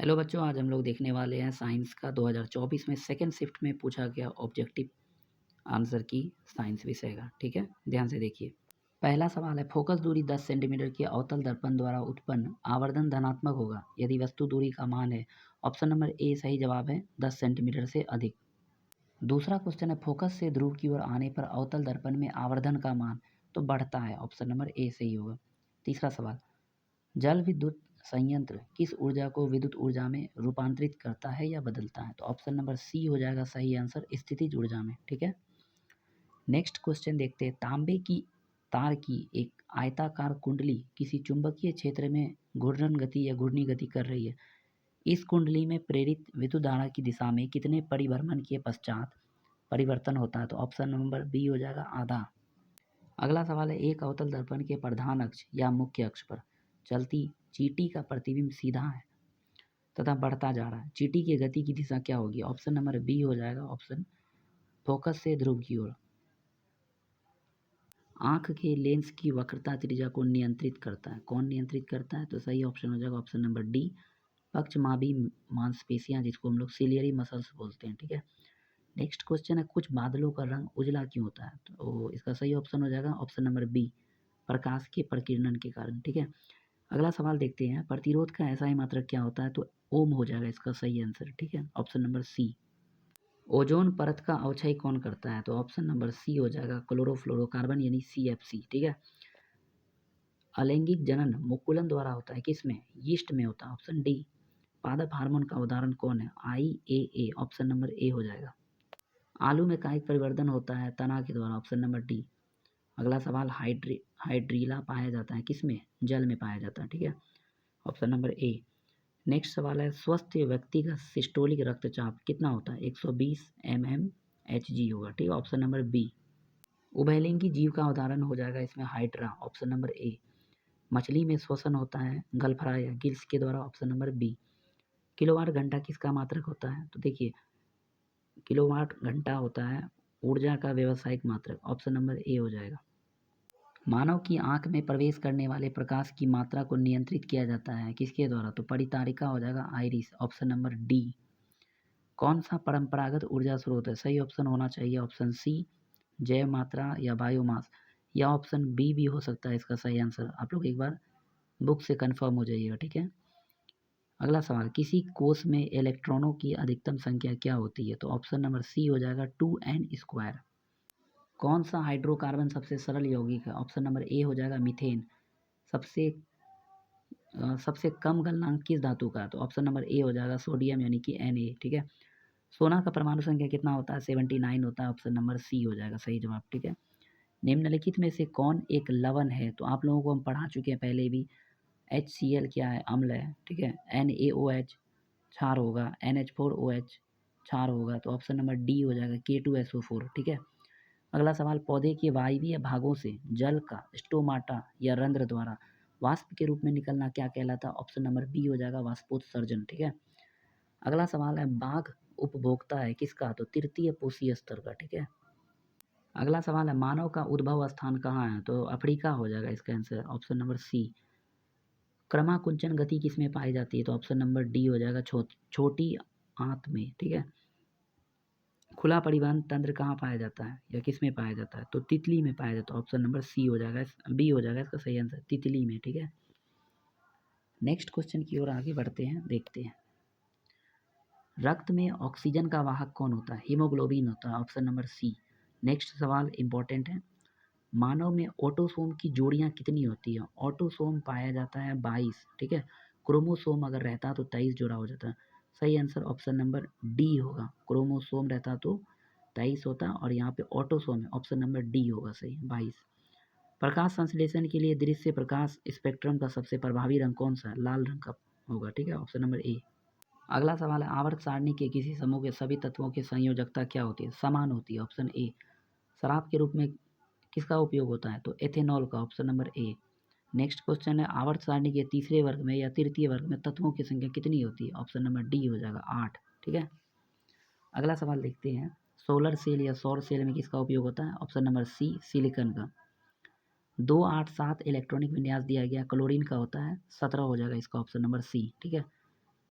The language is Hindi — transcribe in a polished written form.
हेलो बच्चों, आज हम लोग देखने वाले हैं साइंस का 2024 में सेकंड शिफ्ट में पूछा गया ऑब्जेक्टिव आंसर की साइंस विषय का। ठीक है, ध्यान से देखिए। पहला सवाल है, फोकस दूरी 10 सेंटीमीटर के अवतल दर्पण द्वारा उत्पन्न आवर्धन धनात्मक होगा यदि वस्तु दूरी का मान है। ऑप्शन नंबर ए सही जवाब है, 10 सेंटीमीटर से अधिक। दूसरा क्वेश्चन है, फोकस से ध्रुव की ओर आने पर अवतल दर्पण में आवर्धन का मान तो बढ़ता है। ऑप्शन नंबर ए सही होगा। तीसरा सवाल, जल विद्युत संयंत्र किस ऊर्जा को विद्युत ऊर्जा में रूपांतरित करता है या बदलता है? तो ऑप्शन नंबर सी हो जाएगा सही आंसर, स्थितिज ऊर्जा में। ठीक है, नेक्स्ट क्वेश्चन देखते हैं। तांबे की तार की एक आयताकार कुंडली किसी चुंबकीय क्षेत्र में घूर्णन गति या घूर्णी गति कर रही है। इस कुंडली में प्रेरित विद्युत धारा की दिशा में कितने परिभ्रमण के पश्चात परिवर्तन होता है? तो ऑप्शन नंबर बी हो जाएगा, आधा। अगला सवाल है, एक अवतल दर्पण के प्रधान अक्ष या मुख्य अक्ष पर चलती चींटी का प्रतिबिंब सीधा है तथा बढ़ता जा रहा है। चींटी की गति की दिशा क्या होगी? ऑप्शन नंबर बी हो जाएगा, ऑप्शन फोकस से ध्रुव की ओर। आंख के लेंस की वक्रता त्रिज्या को नियंत्रित करता है। कौन नियंत्रित करता है? तो सही ऑप्शन हो जाएगा ऑप्शन नंबर डी, पक्षमाभी मांसपेशियां, जिसको हम लोग सिलियरी मसल्स बोलते हैं। ठीक है, नेक्स्ट क्वेश्चन है, कुछ बादलों का रंग उजला क्यों होता है? तो इसका सही ऑप्शन हो जाएगा ऑप्शन नंबर बी, प्रकाश के प्रकीर्णन के कारण। ठीक है, अगला सवाल देखते हैं। प्रतिरोध का ऐसा ही मात्रक क्या होता है? तो ओम हो जाएगा इसका सही आंसर। ठीक है, ऑप्शन नंबर सी। ओजोन परत का अवक्षय कौन करता है? तो ऑप्शन नंबर सी हो जाएगा, क्लोरोफ्लोरोकार्बन यानी CFC। ठीक है, अलैंगिक जनन मुकुलन द्वारा होता है, किसमें? यीस्ट में होता है, ऑप्शन डी। पादप हार्मोन का उदाहरण कौन है? IAA, ऑप्शन नंबर ए हो जाएगा। आलू में कायिक परिवर्तन होता है तना के द्वारा, ऑप्शन नंबर डी। अगला सवाल, हाइड्रीला पाया जाता है किसमें? जल में पाया जाता है। ठीक है, ऑप्शन नंबर ए। नेक्स्ट सवाल है, स्वस्थ व्यक्ति का सिस्टोलिक रक्तचाप कितना होता है? 120 mmHg होगा। ठीक है, ऑप्शन नंबर बी। उभयलिंगी जीव का उदाहरण हो जाएगा इसमें हाइड्रा, ऑप्शन नंबर ए। मछली में श्वसन होता है गलफरा या गिल्स के द्वारा, ऑप्शन नंबर बी। किलोवाट घंटा किसका मात्रक होता है? तो देखिए, किलोवाट घंटा होता है ऊर्जा का व्यावसायिक मात्रक, ऑप्शन नंबर ए हो जाएगा। मानव की आंख में प्रवेश करने वाले प्रकाश की मात्रा को नियंत्रित किया जाता है किसके द्वारा? तो परितारिका हो जाएगा, आइरिस, ऑप्शन नंबर डी। कौन सा परंपरागत ऊर्जा स्रोत है? सही ऑप्शन होना चाहिए ऑप्शन सी, जैव मात्रा या बायोमास, या ऑप्शन बी भी हो सकता है इसका सही आंसर। आप लोग एक बार बुक से कंफर्म हो जाइएगा। ठीक है, अगला सवाल, किसी कोष में इलेक्ट्रॉनों की अधिकतम संख्या क्या होती है? तो ऑप्शन नंबर सी हो जाएगा, 2n²। कौन सा हाइड्रोकार्बन सबसे सरल यौगिक है? ऑप्शन नंबर ए हो जाएगा, मीथेन। सबसे कम गलनांक किस धातु का है? तो ऑप्शन नंबर ए हो जाएगा, सोडियम यानी कि Na। ठीक है, सोना का परमाणु संख्या कितना होता है? 79 होता है, ऑप्शन नंबर सी हो जाएगा सही जवाब। ठीक है, निम्नलिखित में से कौन एक लवण है? तो आप लोगों को हम पढ़ा चुके हैं पहले भी। HCl क्या है? अम्ल है। ठीक है, NaOH क्षार होगा, NH4OH क्षार होगा, तो ऑप्शन नंबर डी हो जाएगा, K2SO4। ठीक है, अगला सवाल, पौधे के वायवीय भागों से जल का स्टोमाटा या रंध्र द्वारा वाष्प के रूप में निकलना क्या कहलाता है? ऑप्शन नंबर बी हो जाएगा, वाष्पोत्सर्जन। ठीक है, अगला सवाल है, बाघ उपभोक्ता है किसका? तो तृतीय पोषीय स्तर का। ठीक है, अगला सवाल है, मानव का उद्भव स्थान कहाँ है? तो अफ्रीका हो जाएगा इसका आंसर, ऑप्शन नंबर सी। क्रमाकुंचन गति किसमें पाई जाती है? तो ऑप्शन नंबर डी हो जाएगा, छोटी आंत में। ठीक है, खुला परिवहन तंत्र कहाँ पाया जाता है या किस में पाया जाता है? तो तितली में पाया जाता है, ऑप्शन नंबर सी हो जाएगा, बी हो जाएगा इसका सही आंसर, तितली में। ठीक है, नेक्स्ट क्वेश्चन की ओर आगे बढ़ते हैं, देखते हैं। रक्त में ऑक्सीजन का वाहक कौन होता है? हीमोग्लोबिन होता है, ऑप्शन नंबर सी। नेक्स्ट सवाल इंपॉर्टेंट है, मानव में ऑटोसोम की जोड़ियां कितनी होती है? ऑटोसोम पाया जाता है 22। ठीक है, क्रोमोसोम अगर रहता तो 23 जोड़ा हो जाता। सही आंसर ऑप्शन नंबर डी होगा, क्रोमोसोम रहता तो 23 होता और यहाँ पे ऑटोसोम है, ऑप्शन नंबर डी होगा सही, 22। प्रकाश संश्लेषण के लिए दृश्य प्रकाश स्पेक्ट्रम का सबसे प्रभावी रंग कौन सा है? लाल रंग का होगा। ठीक है, ऑप्शन नंबर ए। अगला सवाल है, आवर्त सारणी के किसी समूह के सभी तत्वों की संयोजकता क्या होती है? समान होती है, ऑप्शन ए। शराब के रूप में किसका उपयोग होता है? तो एथेनॉल का, option number A. Next question है, आवर्त सारणी के तीसरे वर्ग में या तृतीय वर्ग में तत्वों की संख्या कितनी होती है? ऑप्शन नंबर डी हो जाएगा, 8। ठीक है, अगला सवाल देखते हैं, सोलर सेल या सौर सेल में किसका उपयोग होता है? ऑप्शन नंबर सी, सिलिकॉन का। 287 इलेक्ट्रॉनिक विन्यास दिया गया क्लोरीन का होता है, 17 हो जाएगा इसका, ऑप्शन नंबर सी। ठीक है,